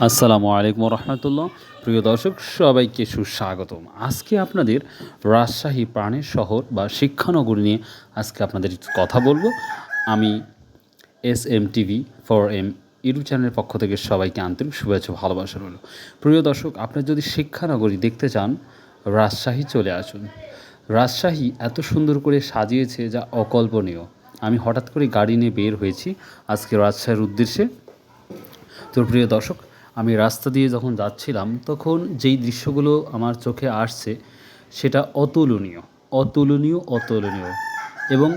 আসসালামু আলাইকুম রহমতুল্লাহ। প্রিয় দর্শক সবাইকে সুস্বাগতম। আজকে আপনাদের রাজশাহী প্রাণের শহর বা শিক্ষানগরী নিয়ে আজকে আপনাদের কথা বলবো। আমি SMTV ফর এম ইউটিউব চ্যানেলের পক্ষ থেকে সবাইকে আন্তরিক শুভেচ্ছা ভালোবাসা রইল। প্রিয় দর্শক, আপনারা যদি শিক্ষানগরী দেখতে চান রাজশাহী চলে আসুন। রাজশাহী এত সুন্দর করে সাজিয়েছে যা অকল্পনীয়। আমি হঠাৎ করে গাড়ি নিয়ে বের হয়েছি আজকে রাজশাহীর উদ্দেশ্যে। তো প্রিয় দর্শক, আমি রাস্তা দিয়ে যখন যাচ্ছিলাম তখন যেই দৃশ্যগুলো আমার চোখে আসছে সেটা অতুলনীয়, অতুলনীয়, অতুলনীয়। এবং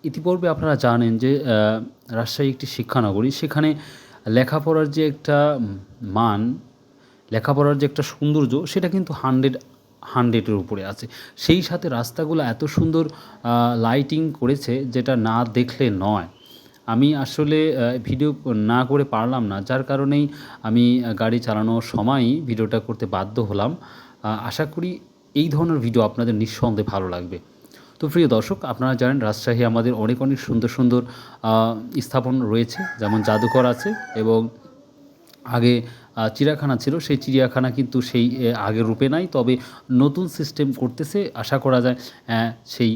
ইতিপূর্বে আপনারা জানেন যে রাজশাহী একটি শিক্ষানগরী। সেখানে লেখাপড়ার যে একটা মান, লেখাপড়ার যে একটা সৌন্দর্য, সেটা কিন্তু হান্ড্রেডের উপরে আছে। সেই সাথে রাস্তাগুলো এত সুন্দর লাইটিং করেছে যেটা না দেখলে নয়। আমি আসলে ভিডিও না করে পারলাম না, যার কারণেই আমি গাড়ি চালানোর সময়ই ভিডিওটা করতে বাধ্য হলাম। আশা করি এই ধরনের ভিডিও আপনাদের নিঃসন্দেহে ভালো লাগবে। তো প্রিয় দর্শক, আপনারা জানেন রাজশাহী আমাদের অনেক অনেক সুন্দর সুন্দর স্থাপন রয়েছে, যেমন জাদুঘর আছে এবং আগে চিড়িয়াখানা ছিল। সেই চিড়িয়াখানা কিন্তু সেই আগের রূপে নাই, তবে নতুন সিস্টেম করতেছে। আশা করা যায় সেই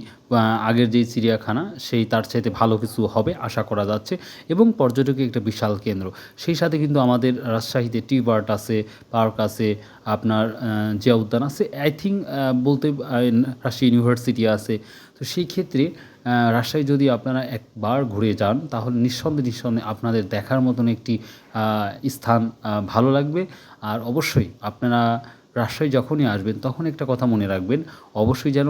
আগের যেই চিড়িয়াখানা সেই তার চাইতে ভালো কিছু হবে আশা করা যাচ্ছে। এবং পর্যটকের একটা বিশাল কেন্দ্র। সেই সাথে কিন্তু আমাদের রাজশাহীতে টি বার্ড আছে, পার্ক আছে, আপনার জিয়া উদ্যান আছে, আই থিঙ্ক বলতে রাজশাহী ইউনিভার্সিটি আছে। তো সেই ক্ষেত্রে রাজশাহী যদি আপনারা একবার ঘুরে যান তাহলে নিঃসন্দেহে আপনাদের দেখার মতন একটি স্থান ভালো লাগবে। আর অবশ্যই আপনারা রাজশাহী যখনই আসবেন তখন একটা কথা মনে রাখবেন, অবশ্যই যেন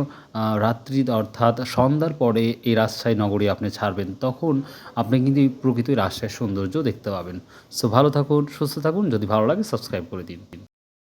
রাত্রি অর্থাৎ সন্ধ্যার পরে এই রাজশাহী নগরী আপনি ছাড়বেন, তখন আপনি কিন্তু এই প্রকৃত রাজশাহীর সৌন্দর্য দেখতে পাবেন। সো ভালো থাকুন, সুস্থ থাকুন। যদি ভালো লাগে সাবস্ক্রাইব করে দিন।